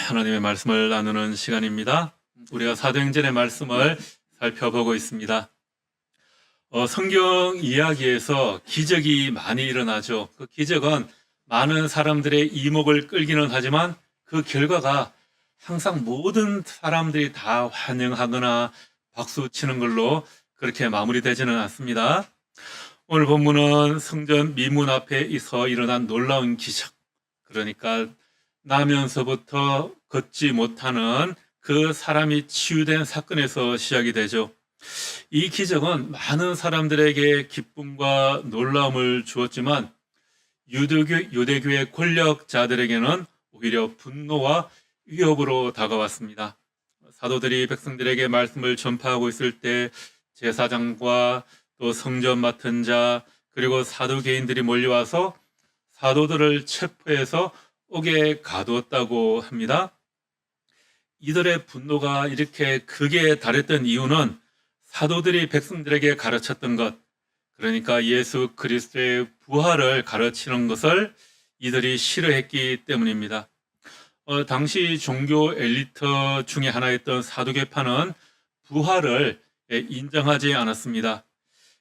하나님의 말씀을 나누는 시간입니다. 우리가 사도행전의 말씀을 살펴보고 있습니다. 성경 이야기에서 기적이 많이 일어나죠. 그 기적은 많은 사람들의 이목을 끌기는 하지만 그 결과가 항상 모든 사람들이 다 환영하거나 박수 치는 걸로 그렇게 마무리되지는 않습니다. 오늘 본문은 성전 미문 앞에서 일어난 놀라운 기적, 그러니까 나면서부터 걷지 못하는 그 사람이 치유된 사건에서 시작이 되죠. 이 기적은 많은 사람들에게 기쁨과 놀라움을 주었지만 유대교의 권력자들에게는 오히려 분노와 위협으로 다가왔습니다. 사도들이 백성들에게 말씀을 전파하고 있을 때 제사장과 또 성전 맡은 자 그리고 사두개인들이 몰려와서 사도들을 체포해서 옥에 가두었다고 합니다. 이들의 분노가 이렇게 극에 달했던 이유는 사도들이 백성들에게 가르쳤던 것, 그러니까 예수 그리스도의 부활을 가르치는 것을 이들이 싫어했기 때문입니다. 당시 종교 엘리트 중에 하나였던 사두개파는 부활을 인정하지 않았습니다.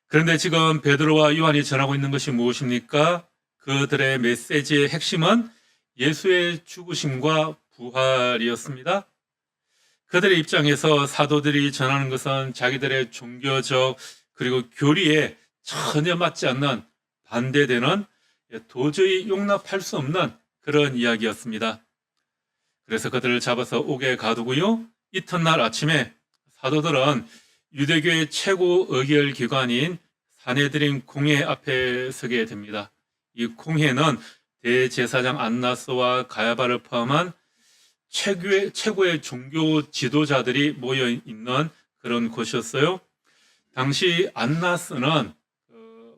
그런데 지금 베드로와 요한이 전하고 있는 것이 무엇입니까? 그들의 메시지의 핵심은 예수의 죽으심과 부활이었습니다. 그들의 입장에서 사도들이 전하는 것은 자기들의 종교적 그리고 교리에 전혀 맞지 않는, 반대되는, 도저히 용납할 수 없는 그런 이야기였습니다. 그래서 그들을 잡아서 옥에 가두고요, 이튿날 아침에 사도들은 유대교의 최고 의결 기관인 사내드린 공회 앞에 서게 됩니다. 이 공회는 대제사장 안나스와 가야바를 포함한 최고의 종교 지도자들이 모여 있는 그런 곳이었어요. 당시 안나스는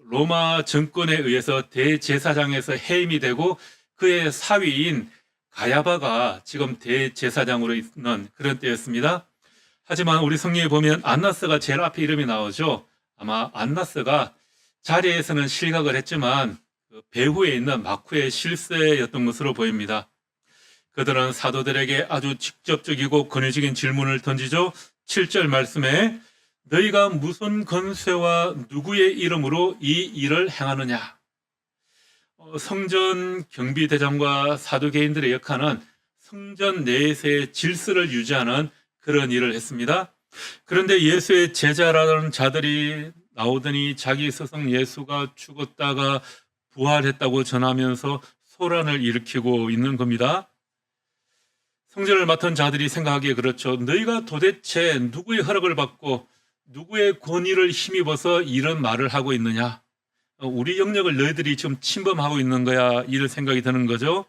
로마 정권에 의해서 대제사장에서 해임이 되고 그의 사위인 가야바가 지금 대제사장으로 있는 그런 때였습니다. 하지만 우리 성경에 보면 안나스가 제일 앞에 이름이 나오죠. 아마 안나스가 자리에서는 실각을 했지만 배후에 있는 마쿠의 실세였던 것으로 보입니다. 그들은 사도들에게 아주 직접적이고 권위적인 질문을 던지죠. 7절 말씀에 너희가 무슨 권세와 누구의 이름으로 이 일을 행하느냐. 성전 경비대장과 사두개인들의 역할은 성전 내에서의 질서를 유지하는 그런 일을 했습니다. 그런데 예수의 제자라는 자들이 나오더니 자기 스승 예수가 죽었다가 부활했다고 전하면서 소란을 일으키고 있는 겁니다. 성전을 맡은 자들이 생각하기에 그렇죠. 너희가 도대체 누구의 허락을 받고 누구의 권위를 힘입어서 이런 말을 하고 있느냐. 우리 영역을 너희들이 지금 침범하고 있는 거야. 이런 생각이 드는 거죠.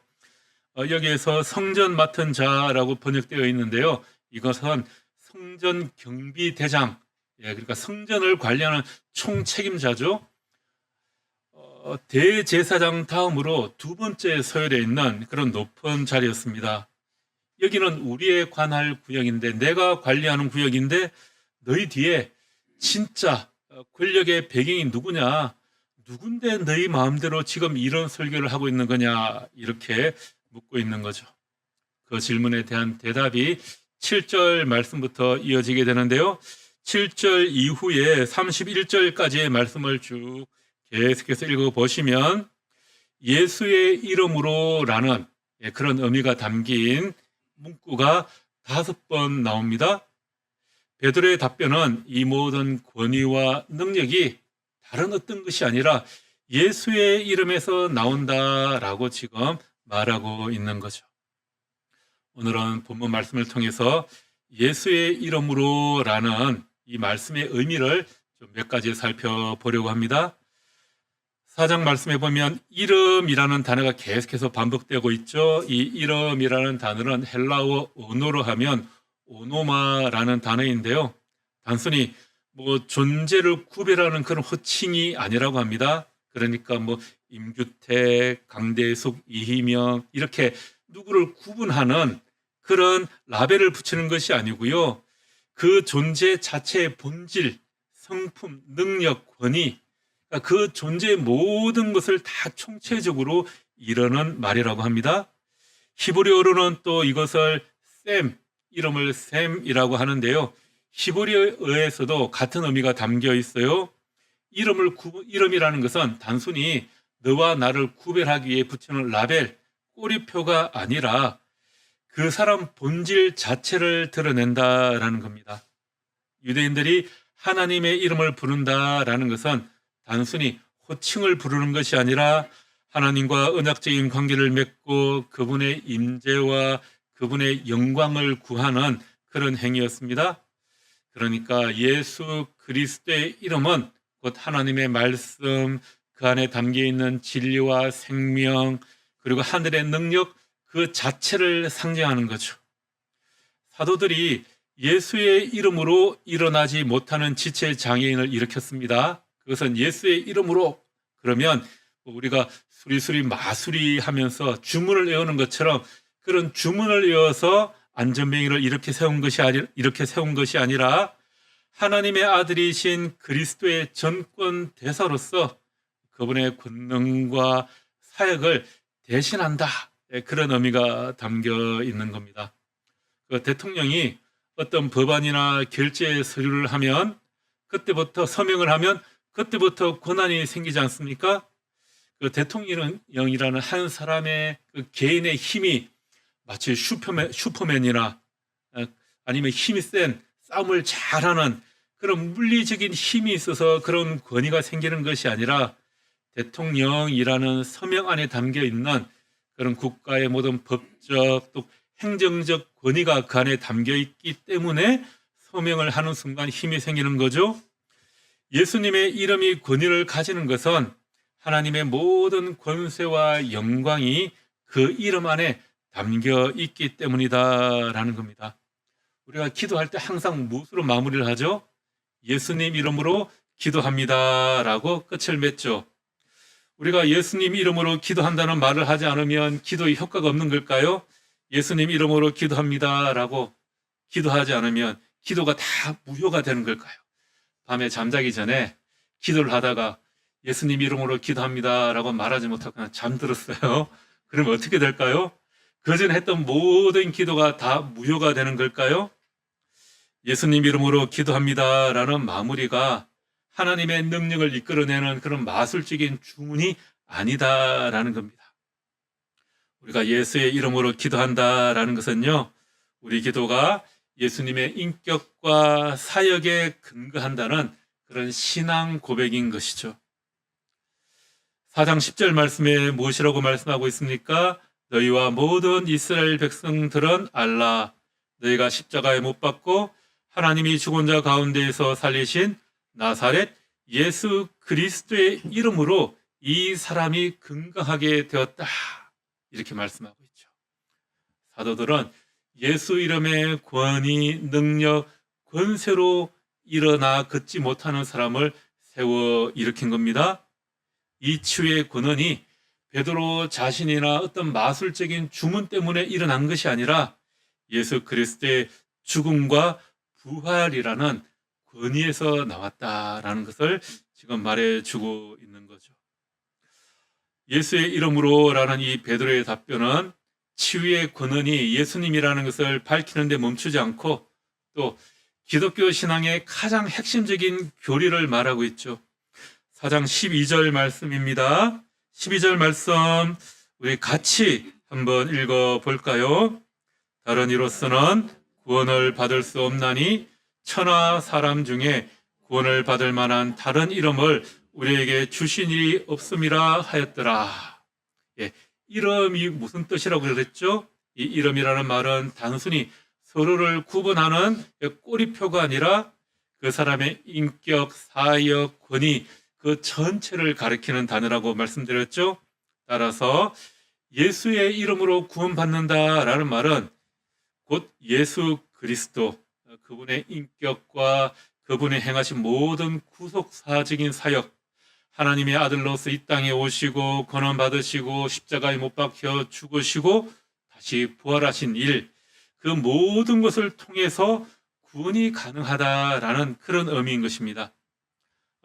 여기에서 성전 맡은 자라고 번역되어 있는데요. 이것은 성전 경비대장, 그러니까 성전을 관리하는 총책임자죠. 대제사장 다음으로 두 번째 서열에 있는 그런 높은 자리였습니다. 여기는 우리의 관할 구역인데, 내가 관리하는 구역인데 너희 뒤에 진짜 권력의 배경이 누구냐, 누군데 너희 마음대로 지금 이런 설교를 하고 있는 거냐, 이렇게 묻고 있는 거죠. 그 질문에 대한 대답이 7절 말씀부터 이어지게 되는데요. 7절 이후에 31절까지의 말씀을 쭉 계속해서 읽어보시면 예수의 이름으로라는 그런 의미가 담긴 문구가 5번 나옵니다. 베드로의 답변은 이 모든 권위와 능력이 다른 어떤 것이 아니라 예수의 이름에서 나온다라고 지금 말하고 있는 거죠. 오늘은 본문 말씀을 통해서 예수의 이름으로라는 이 말씀의 의미를 좀 몇 가지 살펴보려고 합니다. 4장 말씀에 보면 이름이라는 단어가 계속해서 반복되고 있죠. 이 이름이라는 단어는 헬라어 언어로 하면 오노마라는 단어인데요. 단순히 존재를 구별하는 그런 호칭이 아니라고 합니다. 그러니까 임규택, 강대숙, 이희명 이렇게 누구를 구분하는 그런 라벨을 붙이는 것이 아니고요. 그 존재 자체의 본질, 성품, 능력, 권위, 그 존재의 모든 것을 다 총체적으로 이르는 말이라고 합니다. 히브리어로는 또 이것을 셈, 이름을 셈이라고 하는데요. 히브리어에서도 같은 의미가 담겨 있어요. 이름이라는 것은 단순히 너와 나를 구별하기 위해 붙이는 라벨, 꼬리표가 아니라 그 사람 본질 자체를 드러낸다라는 겁니다. 유대인들이 하나님의 이름을 부른다라는 것은 단순히 호칭을 부르는 것이 아니라 하나님과 언약적인 관계를 맺고 그분의 임재와 그분의 영광을 구하는 그런 행위였습니다. 그러니까 예수 그리스도의 이름은 곧 하나님의 말씀, 그 안에 담겨 있는 진리와 생명, 그리고 하늘의 능력 그 자체를 상징하는 거죠. 사도들이 예수의 이름으로 일어나지 못하는 지체 장애인을 일으켰습니다. 그것은 예수의 이름으로, 그러면 우리가 수리수리 마수리 하면서 주문을 외우는 것처럼 그런 주문을 외워서 안전뱅이를 이렇게 세운 것이 아니라 하나님의 아들이신 그리스도의 전권 대사로서 그분의 권능과 사역을 대신한다. 그런 의미가 담겨 있는 겁니다. 그 대통령이 어떤 법안이나 결재 서류를 하면 그때부터 서명을 하면 그때부터 권한이 생기지 않습니까? 그 대통령이라는 한 사람의 그 개인의 힘이 마치 슈퍼맨이나 아니면 힘이 센 싸움을 잘하는 그런 물리적인 힘이 있어서 그런 권위가 생기는 것이 아니라 대통령이라는 서명 안에 담겨 있는 그런 국가의 모든 법적 또 행정적 권위가 그 안에 담겨 있기 때문에 서명을 하는 순간 힘이 생기는 거죠. 예수님의 이름이 권위를 가지는 것은 하나님의 모든 권세와 영광이 그 이름 안에 담겨 있기 때문이다라는 겁니다. 우리가 기도할 때 항상 무엇으로 마무리를 하죠? 예수님 이름으로 기도합니다라고 끝을 맺죠. 우리가 예수님 이름으로 기도한다는 말을 하지 않으면 기도의 효과가 없는 걸까요? 예수님 이름으로 기도합니다라고 기도하지 않으면 기도가 다 무효가 되는 걸까요? 밤에 잠자기 전에 기도를 하다가 예수님 이름으로 기도합니다라고 말하지 못하고 그냥 잠들었어요. 그러면 어떻게 될까요? 그전에 했던 모든 기도가 다 무효가 되는 걸까요? 예수님 이름으로 기도합니다라는 마무리가 하나님의 능력을 이끌어내는 그런 마술적인 주문이 아니다라는 겁니다. 우리가 예수의 이름으로 기도한다라는 것은요, 우리 기도가 예수님의 인격과 사역에 근거한다는 그런 신앙 고백인 것이죠. 4장 10절 말씀에 무엇이라고 말씀하고 있습니까? 너희와 모든 이스라엘 백성들은 알라, 너희가 십자가에 못 박고 하나님이 죽은 자 가운데에서 살리신 나사렛 예수 그리스도의 이름으로 이 사람이 건강하게 되었다. 이렇게 말씀하고 있죠. 사도들은 예수 이름의 권위, 능력, 권세로 일어나 걷지 못하는 사람을 세워 일으킨 겁니다. 이 치유의 권한이 베드로 자신이나 어떤 마술적인 주문 때문에 일어난 것이 아니라 예수 그리스도의 죽음과 부활이라는 권위에서 나왔다라는 것을 지금 말해주고 있는 거죠. 예수의 이름으로라는 이 베드로의 답변은 치유의 권한이 예수님이라는 것을 밝히는 데 멈추지 않고 또 기독교 신앙의 가장 핵심적인 교리를 말하고 있죠. 4장 12절 말씀입니다. 12절 말씀 우리 같이 한번 읽어볼까요? 다른 이로서는 구원을 받을 수 없나니 천하 사람 중에 구원을 받을 만한 다른 이름을 우리에게 주신 일이 없음이라 하였더라. 예, 이름이 무슨 뜻이라고 그랬죠? 이 이름이라는 말은 단순히 서로를 구분하는 꼬리표가 아니라 그 사람의 인격, 사역, 권위 그 전체를 가리키는 단어라고 말씀드렸죠. 따라서 예수의 이름으로 구원받는다라는 말은 곧 예수 그리스도 그분의 인격과 그분이 행하신 모든 구속사적인 사역, 하나님의 아들로서 이 땅에 오시고 고난 받으시고 십자가에 못 박혀 죽으시고 다시 부활하신 일, 그 모든 것을 통해서 구원이 가능하다라는 그런 의미인 것입니다.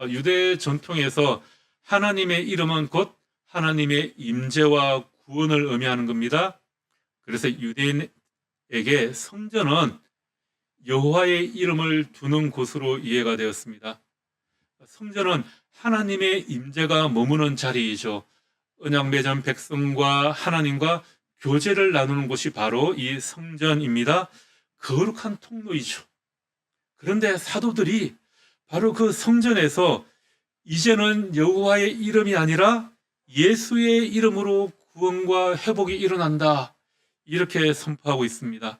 유대 전통에서 하나님의 이름은 곧 하나님의 임재와 구원을 의미하는 겁니다. 그래서 유대인에게 성전은 여호와의 이름을 두는 곳으로 이해가 되었습니다. 성전은 하나님의 임재가 머무는 자리이죠. 언약 맺은 백성과 하나님과 교제를 나누는 곳이 바로 이 성전입니다. 거룩한 통로이죠. 그런데 사도들이 바로 그 성전에서 이제는 여호와의 이름이 아니라 예수의 이름으로 구원과 회복이 일어난다, 이렇게 선포하고 있습니다.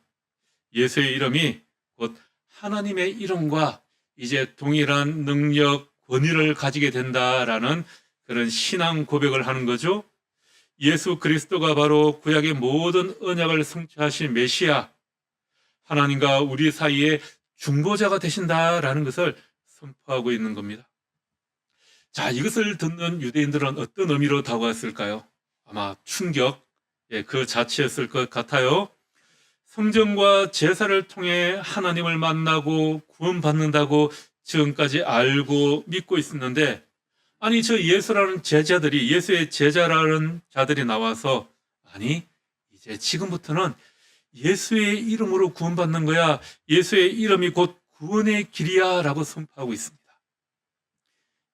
예수의 이름이 곧 하나님의 이름과 이제 동일한 능력, 권위를 가지게 된다라는 그런 신앙 고백을 하는 거죠. 예수 그리스도가 바로 구약의 모든 언약을 성취하신 메시아, 하나님과 우리 사이에 중보자가 되신다라는 것을 선포하고 있는 겁니다. 자, 이것을 듣는 유대인들은 어떤 의미로 다가왔을까요? 아마 충격, 그 자체였을 것 같아요. 성전과 제사를 통해 하나님을 만나고 구원받는다고 지금까지 알고 믿고 있었는데, 아니 저 예수라는 제자들이, 예수의 제자라는 자들이 나와서 아니 이제 지금부터는 예수의 이름으로 구원받는 거야, 예수의 이름이 곧 구원의 길이야 라고 선포하고 있습니다.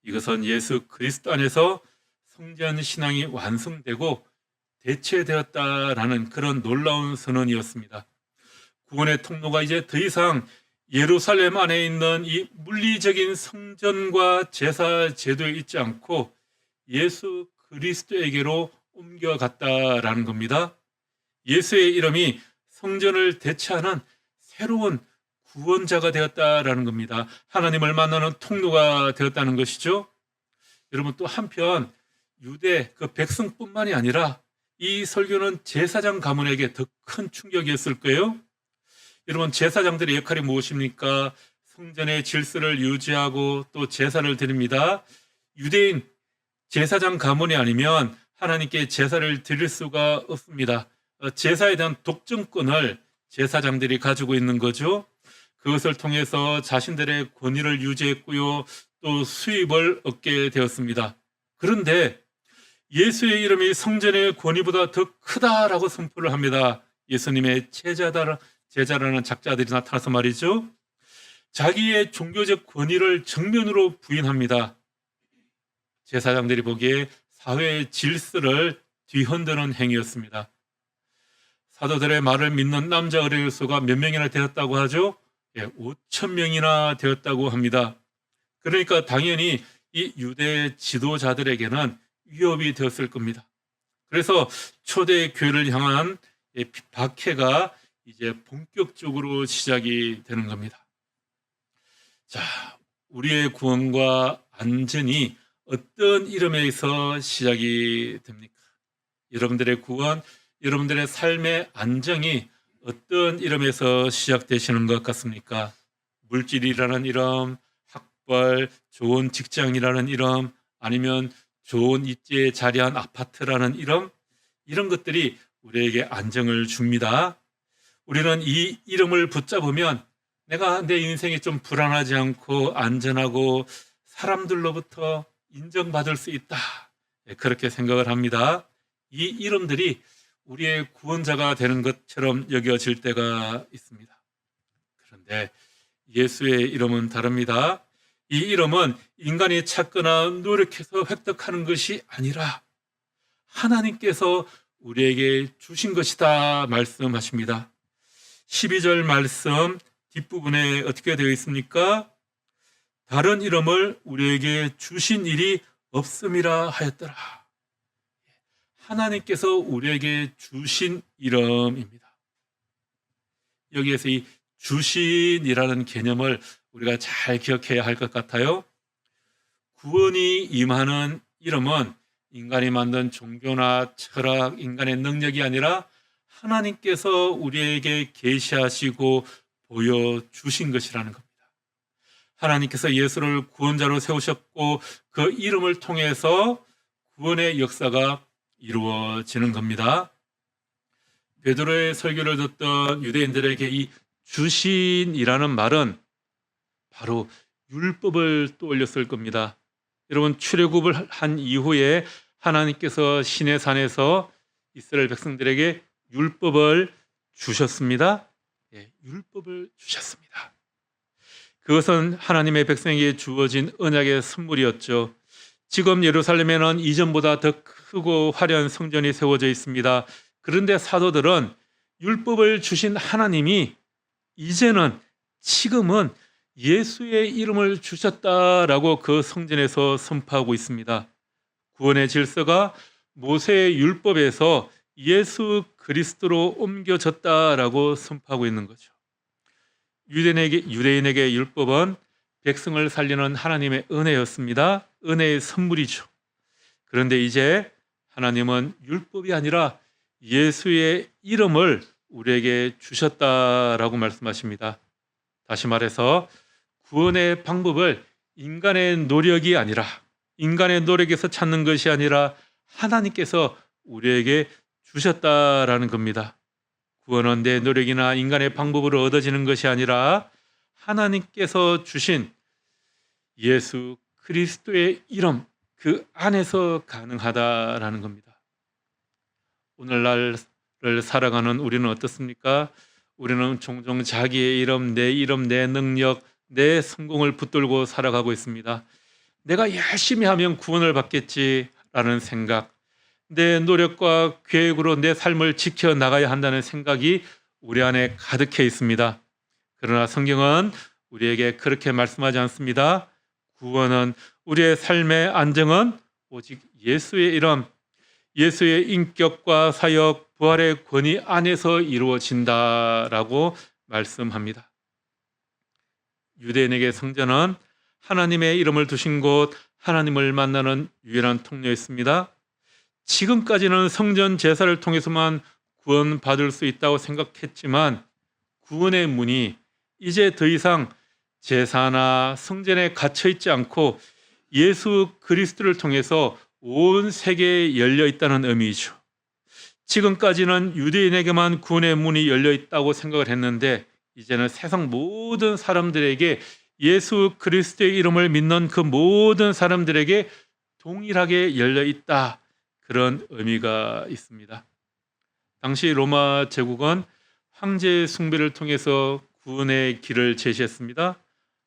이것은 예수 그리스도 안에서 성전 신앙이 완성되고 대체되었다라는 그런 놀라운 선언이었습니다. 구원의 통로가 이제 더 이상 예루살렘 안에 있는 이 물리적인 성전과 제사 제도에 있지 않고 예수 그리스도에게로 옮겨갔다라는 겁니다. 예수의 이름이 성전을 대체하는 새로운 구원자가 되었다라는 겁니다. 하나님을 만나는 통로가 되었다는 것이죠. 여러분, 또 한편 유대 그 백성뿐만이 아니라 이 설교는 제사장 가문에게 더 큰 충격이었을 거예요. 여러분, 제사장들의 역할이 무엇입니까? 성전의 질서를 유지하고 또 제사를 드립니다. 유대인 제사장 가문이 아니면 하나님께 제사를 드릴 수가 없습니다. 제사에 대한 독점권을 제사장들이 가지고 있는 거죠. 그것을 통해서 자신들의 권위를 유지했고요, 또 수입을 얻게 되었습니다. 그런데 예수의 이름이 성전의 권위보다 더 크다라고 선포를 합니다. 예수님의 제자라는 작자들이 나타나서 말이죠. 자기의 종교적 권위를 정면으로 부인합니다. 제사장들이 보기에 사회의 질서를 뒤흔드는 행위였습니다. 사도들의 말을 믿는 남자 어린이 수가 몇 명이나 되었다고 하죠? 5천 명이나 되었다고 합니다. 그러니까 당연히 이 유대 지도자들에게는 위협이 되었을 겁니다. 그래서 초대 교회를 향한 박해가 이제 본격적으로 시작이 되는 겁니다. 자, 우리의 구원과 안전이 어떤 이름에서 시작이 됩니까? 여러분들의 구원, 여러분들의 삶의 안정이 어떤 이름에서 시작되시는 것 같습니까? 물질이라는 이름, 학벌, 좋은 직장이라는 이름, 아니면 좋은 입지에 자리한 아파트라는 이름, 이런 것들이 우리에게 안정을 줍니다. 우리는 이 이름을 붙잡으면 내가 내 인생이 좀 불안하지 않고 안전하고 사람들로부터 인정받을 수 있다, 그렇게 생각을 합니다. 이 이름들이 우리의 구원자가 되는 것처럼 여겨질 때가 있습니다. 그런데 예수의 이름은 다릅니다. 이 이름은 인간이 찾거나 노력해서 획득하는 것이 아니라 하나님께서 우리에게 주신 것이다 말씀하십니다. 12절 말씀 뒷부분에 어떻게 되어 있습니까? 다른 이름을 우리에게 주신 일이 없음이라 하였더라. 하나님께서 우리에게 주신 이름입니다. 여기에서 이 주신이라는 개념을 우리가 잘 기억해야 할 것 같아요. 구원이 임하는 이름은 인간이 만든 종교나 철학, 인간의 능력이 아니라 하나님께서 우리에게 계시하시고 보여주신 것이라는 겁니다. 하나님께서 예수를 구원자로 세우셨고 그 이름을 통해서 구원의 역사가 이루어지는 겁니다. 베드로의 설교를 듣던 유대인들에게 이 주신이라는 말은 바로 율법을 떠올렸을 겁니다. 여러분, 출애굽을 한 이후에 하나님께서 시내산에서 이스라엘 백성들에게 율법을 주셨습니다. 예, 율법을 주셨습니다. 그것은 하나님의 백성에게 주어진 언약의 선물이었죠. 지금 예루살렘에는 이전보다 더 크고 화려한 성전이 세워져 있습니다. 그런데 사도들은 율법을 주신 하나님이 이제는 지금은 예수의 이름을 주셨다라고 그 성전에서 선포하고 있습니다. 구원의 질서가 모세의 율법에서 예수 그리스도로 옮겨졌다라고 선포하고 있는 거죠. 유대인에게 율법은 백성을 살리는 하나님의 은혜였습니다. 은혜의 선물이죠. 그런데 이제 하나님은 율법이 아니라 예수의 이름을 우리에게 주셨다라고 말씀하십니다. 다시 말해서 구원의 방법을 인간의 노력이 아니라, 인간의 노력에서 찾는 것이 아니라 하나님께서 우리에게 주셨다라는 겁니다. 구원은 내 노력이나 인간의 방법으로 얻어지는 것이 아니라 하나님께서 주신 예수 그리스도의 이름, 그 안에서 가능하다라는 겁니다. 오늘날을 살아가는 우리는 어떻습니까? 우리는 종종 자기의 이름, 내 능력, 내 성공을 붙들고 살아가고 있습니다. 내가 열심히 하면 구원을 받겠지라는 생각, 내 노력과 계획으로 내 삶을 지켜나가야 한다는 생각이 우리 안에 가득해 있습니다. 그러나 성경은 우리에게 그렇게 말씀하지 않습니다. 구원은, 우리의 삶의 안정은 오직 예수의 이름, 예수의 인격과 사역, 부활의 권위 안에서 이루어진다라고 말씀합니다. 유대인에게 성전은 하나님의 이름을 두신 곳, 하나님을 만나는 유일한 통로였습니다. 지금까지는 성전 제사를 통해서만 구원받을 수 있다고 생각했지만 구원의 문이 이제 더 이상 제사나 성전에 갇혀 있지 않고 예수 그리스도를 통해서 온 세계에 열려 있다는 의미죠. 지금까지는 유대인에게만 구원의 문이 열려 있다고 생각을 했는데 이제는 세상 모든 사람들에게, 예수 그리스도의 이름을 믿는 그 모든 사람들에게 동일하게 열려 있다, 그런 의미가 있습니다. 당시 로마 제국은 황제 숭배를 통해서 구원의 길을 제시했습니다.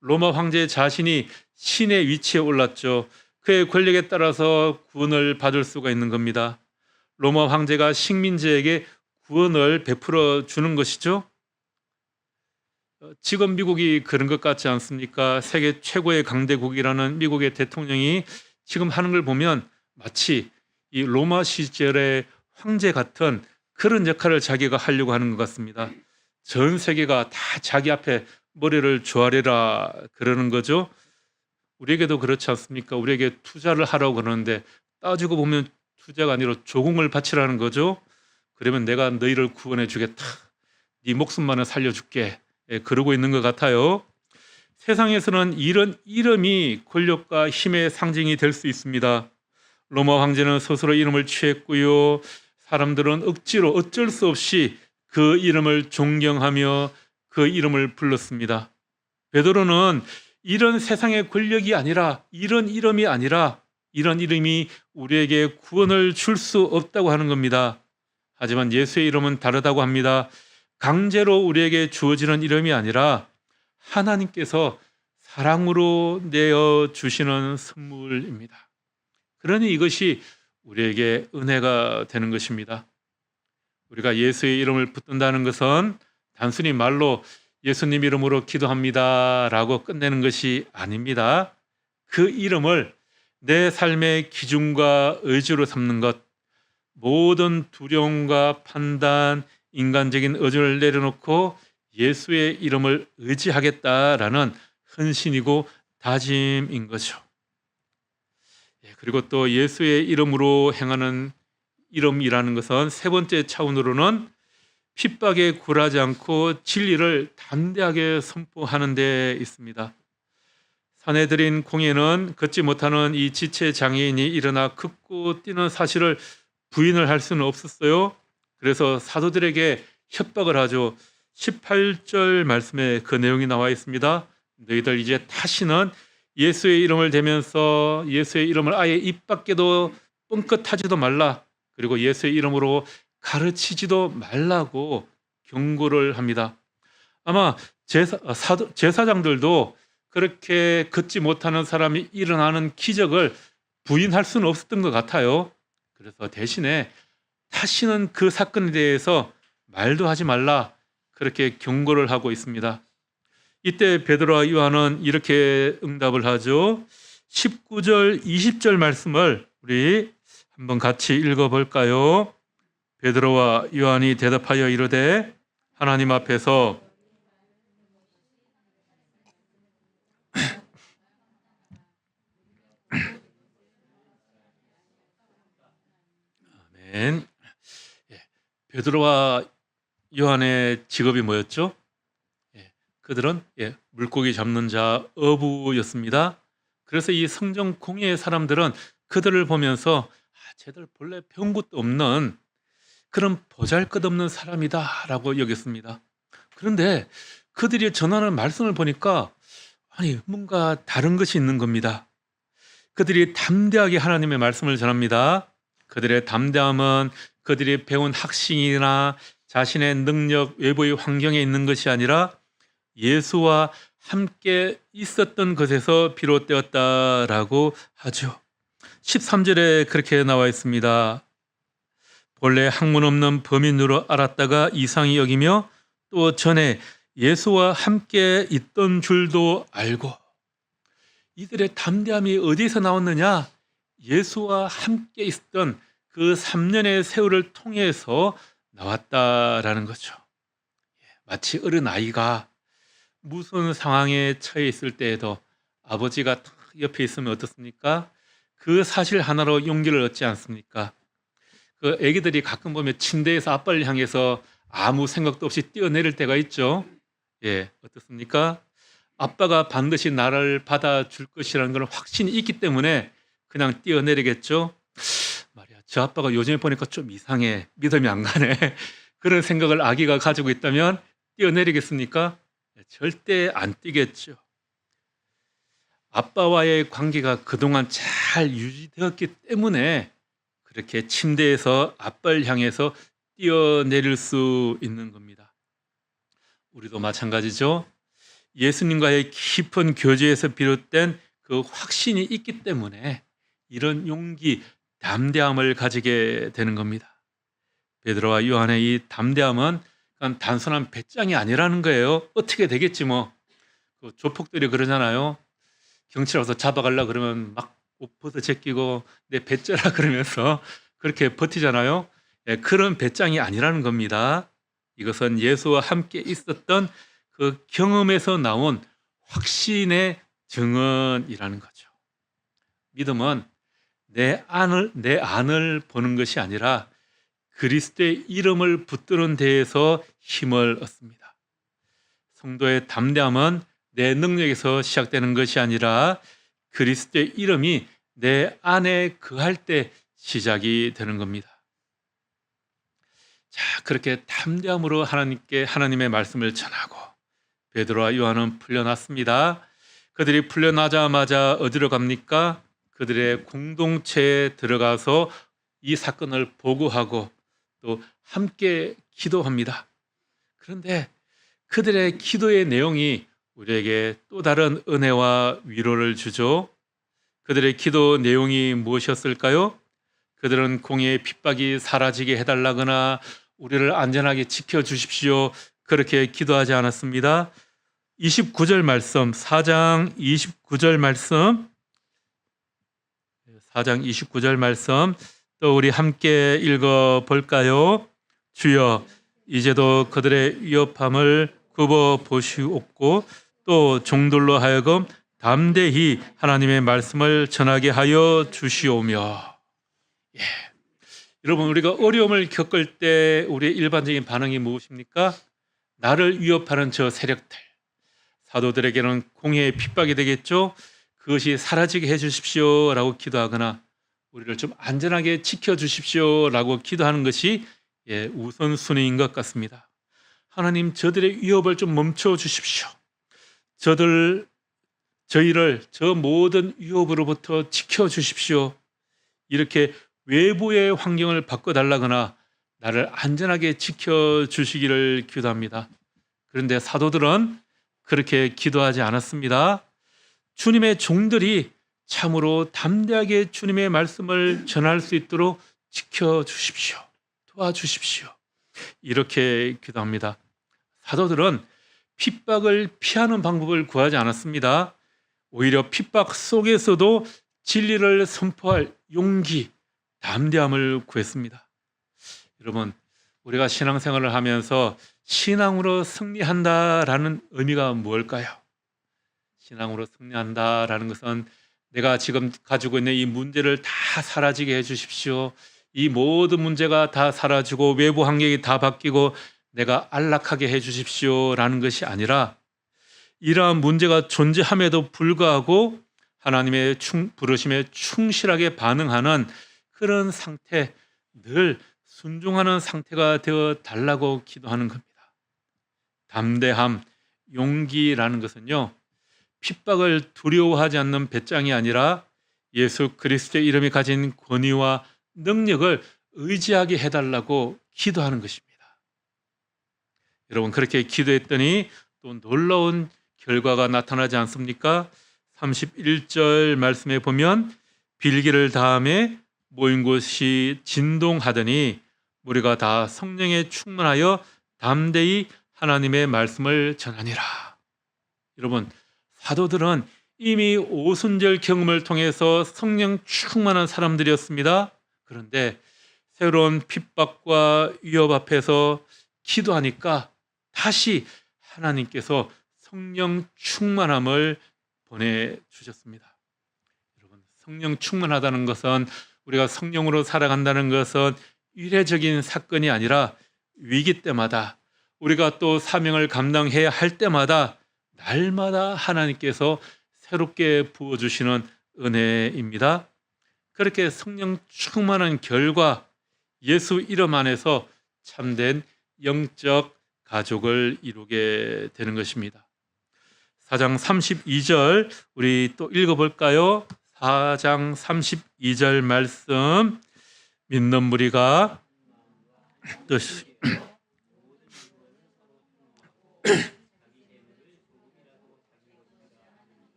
로마 황제 자신이 신의 위치에 올랐죠. 그의 권력에 따라서 구원을 받을 수가 있는 겁니다. 로마 황제가 식민지에게 구원을 베풀어 주는 것이죠. 지금 미국이 그런 것 같지 않습니까? 세계 최고의 강대국이라는 미국의 대통령이 지금 하는 걸 보면 마치 이 로마 시절의 황제 같은 그런 역할을 자기가 하려고 하는 것 같습니다. 전 세계가 다 자기 앞에 머리를 조아려라 그러는 거죠. 우리에게도 그렇지 않습니까? 우리에게 투자를 하라고 그러는데 따지고 보면 투자가 아니라 조공을 바치라는 거죠. 그러면 내가 너희를 구원해 주겠다, 네 목숨만은 살려줄게, 그러고 있는 것 같아요. 세상에서는 이런 이름이 권력과 힘의 상징이 될 수 있습니다. 로마 황제는 스스로 이름을 취했고요. 사람들은 억지로 어쩔 수 없이 그 이름을 존경하며 그 이름을 불렀습니다. 베드로는 이런 세상의 권력이 아니라, 이런 이름이 아니라, 이런 이름이 우리에게 구원을 줄 수 없다고 하는 겁니다. 하지만 예수의 이름은 다르다고 합니다. 강제로 우리에게 주어지는 이름이 아니라 하나님께서 사랑으로 내어 주시는 선물입니다. 그러니 이것이 우리에게 은혜가 되는 것입니다. 우리가 예수의 이름을 붙든다는 것은 단순히 말로 예수님 이름으로 기도합니다 라고 끝내는 것이 아닙니다. 그 이름을 내 삶의 기준과 의지로 삼는 것, 모든 두려움과 판단, 인간적인 의존을 내려놓고 예수의 이름을 의지하겠다라는 헌신이고 다짐인 거죠. 그리고 또 예수의 이름으로 행하는 이름이라는 것은 세 번째 차원으로는 핍박에 굴하지 않고 진리를 담대하게 선포하는 데 있습니다. 사내들인 공예는 걷지 못하는 이 지체 장애인이 일어나 걷고 뛰는 사실을 부인을 할 수는 없었어요. 그래서 사도들에게 협박을 하죠. 18절 말씀에 그 내용이 나와 있습니다. 너희들 이제 다시는 예수의 이름을 대면서 예수의 이름을 아예 입 밖에도 뻥끗하지도 말라. 그리고 예수의 이름으로 가르치지도 말라고 경고를 합니다. 아마 제사장들도 그렇게 걷지 못하는 사람이 일어나는 기적을 부인할 수는 없었던 것 같아요. 그래서 대신에 다시는 그 사건에 대해서 말도 하지 말라, 그렇게 경고를 하고 있습니다. 이때 베드로와 요한은 이렇게 응답을 하죠. 19절, 20절 말씀을 우리 한번 같이 읽어볼까요? 베드로와 요한이 대답하여 이르되 하나님 앞에서 아멘. 베드로와 요한의 직업이 뭐였죠? 그들은 물고기 잡는 자, 어부였습니다. 그래서 이 성전 공예의 사람들은 그들을 보면서 쟤들 본래 배운 것도 없는 그런 보잘것없는 사람이다라고 여겼습니다. 그런데 그들이 전하는 말씀을 보니까 뭔가 다른 것이 있는 겁니다. 그들이 담대하게 하나님의 말씀을 전합니다. 그들의 담대함은 그들이 배운 학식이나 자신의 능력, 외부의 환경에 있는 것이 아니라 예수와 함께 있었던 것에서 비롯되었다라고 하죠. 13절에 그렇게 나와 있습니다. 본래 학문 없는 범인으로 알았다가 이상히 여기며 또 전에 예수와 함께 있던 줄도 알고. 이들의 담대함이 어디서 나왔느냐? 예수와 함께 있었던 그 3년의 세월을 통해서 나왔다라는 거죠. 마치 어린아이가 무슨 상황에 처해 있을 때에도 아버지가 옆에 있으면 어떻습니까? 그 사실 하나로 용기를 얻지 않습니까? 그 애기들이 가끔 보면 침대에서 아빠를 향해서 아무 생각도 없이 뛰어내릴 때가 있죠. 어떻습니까? 아빠가 반드시 나를 받아줄 것이라는 걸 확신이 있기 때문에 그냥 뛰어내리겠죠. 말이야, 저 아빠가 요즘에 보니까 좀 이상해, 믿음이 안 가네. 그런 생각을 아기가 가지고 있다면 뛰어내리겠습니까? 절대 안 뛰겠죠. 아빠와의 관계가 그동안 잘 유지되었기 때문에 그렇게 침대에서 아빠를 향해서 뛰어내릴 수 있는 겁니다. 우리도 마찬가지죠. 예수님과의 깊은 교제에서 비롯된 그 확신이 있기 때문에 이런 용기, 담대함을 가지게 되는 겁니다. 베드로와 요한의 이 담대함은 단순한 배짱이 아니라는 거예요. 어떻게 되겠지 뭐. 그 조폭들이 그러잖아요. 경찰 와서 잡아가려고 그러면 막 옷 벗어 제끼고 내 배째라 그러면서 그렇게 버티잖아요. 그런 배짱이 아니라는 겁니다. 이것은 예수와 함께 있었던 그 경험에서 나온 확신의 증언이라는 거죠. 믿음은 내 안을 보는 것이 아니라 그리스도의 이름을 붙드는 데에서 힘을 얻습니다. 성도의 담대함은 내 능력에서 시작되는 것이 아니라 그리스도의 이름이 내 안에 거할 때 시작이 되는 겁니다. 자, 그렇게 담대함으로 하나님의 말씀을 전하고 베드로와 요한은 풀려났습니다. 그들이 풀려나자마자 어디로 갑니까? 그들의 공동체에 들어가서 이 사건을 보고하고 또 함께 기도합니다. 그런데 그들의 기도의 내용이 우리에게 또 다른 은혜와 위로를 주죠. 그들의 기도 내용이 무엇이었을까요? 그들은 공의의 핍박이 사라지게 해달라거나 우리를 안전하게 지켜주십시오, 그렇게 기도하지 않았습니다. 29절 말씀, 4장 29절 말씀, 4장 29절 말씀 또 우리 함께 읽어볼까요? 주여, 이제도 그들의 위협함을 굽어 보시옵고 또 종들로 하여금 담대히 하나님의 말씀을 전하게 하여 주시오며. 여러분, 우리가 어려움을 겪을 때 우리의 일반적인 반응이 무엇입니까? 나를 위협하는 저 세력들, 사도들에게는 공의의 핍박이 되겠죠. 그것이 사라지게 해주십시오 라고 기도하거나 우리를 좀 안전하게 지켜주십시오 라고 기도하는 것이 우선순위인 것 같습니다. 하나님, 저들의 위협을 좀 멈춰 주십시오. 저희를 저 모든 위협으로부터 지켜주십시오. 이렇게 외부의 환경을 바꿔달라거나 나를 안전하게 지켜주시기를 기도합니다. 그런데 사도들은 그렇게 기도하지 않았습니다. 주님의 종들이 참으로 담대하게 주님의 말씀을 전할 수 있도록 지켜주십시오. 도와주십시오. 이렇게 기도합니다. 사도들은 핍박을 피하는 방법을 구하지 않았습니다. 오히려 핍박 속에서도 진리를 선포할 용기, 담대함을 구했습니다. 여러분, 우리가 신앙생활을 하면서 신앙으로 승리한다라는 의미가 무엇일까요? 신앙으로 승리한다라는 것은 내가 지금 가지고 있는 이 문제를 다 사라지게 해주십시오. 이 모든 문제가 다 사라지고 외부 환경이 다 바뀌고 내가 안락하게 해주십시오라는 것이 아니라 이러한 문제가 존재함에도 불구하고 하나님의 부르심에 충실하게 반응하는 그런 상태, 늘 순종하는 상태가 되어 달라고 기도하는 겁니다. 담대함, 용기라는 것은요, 핍박을 두려워하지 않는 배짱이 아니라 예수 그리스도의 이름이 가진 권위와 능력을 의지하게 해달라고 기도하는 것입니다. 여러분, 그렇게 기도했더니 또 놀라운 결과가 나타나지 않습니까? 31절 말씀에 보면 빌기를 다음에 모인 곳이 진동하더니 우리가 다 성령에 충만하여 담대히 하나님의 말씀을 전하니라. 여러분, 사도들은 이미 오순절 경험을 통해서 성령 충만한 사람들이었습니다. 그런데 새로운 핍박과 위협 앞에서 기도하니까 다시 하나님께서 성령 충만함을 보내주셨습니다. 여러분, 성령 충만하다는 것은, 우리가 성령으로 살아간다는 것은 이례적인 사건이 아니라 위기 때마다, 우리가 또 사명을 감당해야 할 때마다 날마다 하나님께서 새롭게 부어주시는 은혜입니다. 그렇게 성령 충만한 결과 예수 이름 안에서 참된 영적 가족을 이루게 되는 것입니다. 4장 32절 우리 또 읽어볼까요? 4장 32절 말씀, 믿는 무리가 뜻이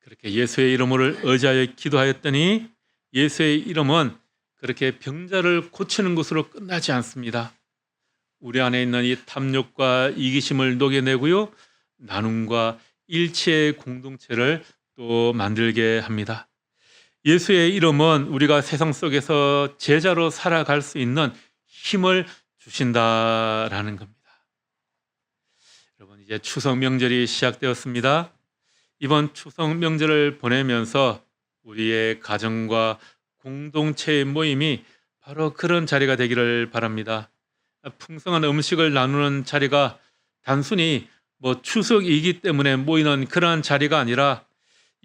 그렇게 예수의 이름을 의지하여 기도하였더니 예수의 이름은 그렇게 병자를 고치는 것으로 끝나지 않습니다. 우리 안에 있는 이 탐욕과 이기심을 녹여내고요, 나눔과 일체의 공동체를 또 만들게 합니다. 예수의 이름은 우리가 세상 속에서 제자로 살아갈 수 있는 힘을 주신다라는 겁니다. 여러분, 이제 추석 명절이 시작되었습니다. 이번 추석 명절을 보내면서 우리의 가정과 공동체의 모임이 바로 그런 자리가 되기를 바랍니다. 풍성한 음식을 나누는 자리가 단순히 추석이기 때문에 모이는 그러한 자리가 아니라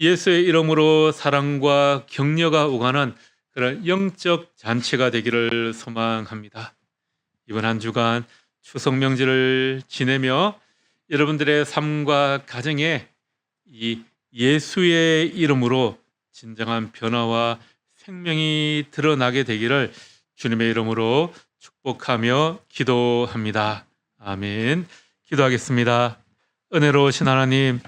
예수의 이름으로 사랑과 격려가 오가는 그런 영적 잔치가 되기를 소망합니다. 이번 한 주간 추석 명절을 지내며 여러분들의 삶과 가정에 이 예수의 이름으로 진정한 변화와 생명이 드러나게 되기를 주님의 이름으로 축복하며 기도합니다. 아멘. 기도하겠습니다. 은혜로우신 하나님,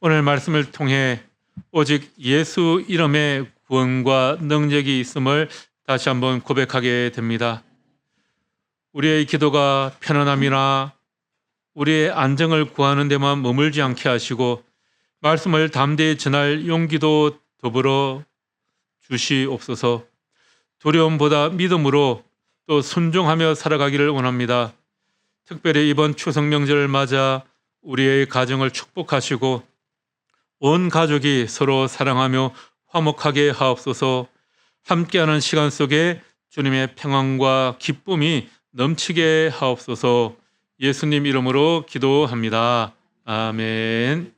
오늘 말씀을 통해 오직 예수 이름의 구원과 능력이 있음을 다시 한번 고백하게 됩니다. 우리의 기도가 편안함이나 우리의 안정을 구하는 데만 머물지 않게 하시고 말씀을 담대히 전할 용기도 더불어 주시옵소서. 두려움보다 믿음으로 또 순종하며 살아가기를 원합니다. 특별히 이번 추석 명절을 맞아 우리의 가정을 축복하시고 온 가족이 서로 사랑하며 화목하게 하옵소서. 함께하는 시간 속에 주님의 평안과 기쁨이 넘치게 하옵소서. 예수님 이름으로 기도합니다. 아멘.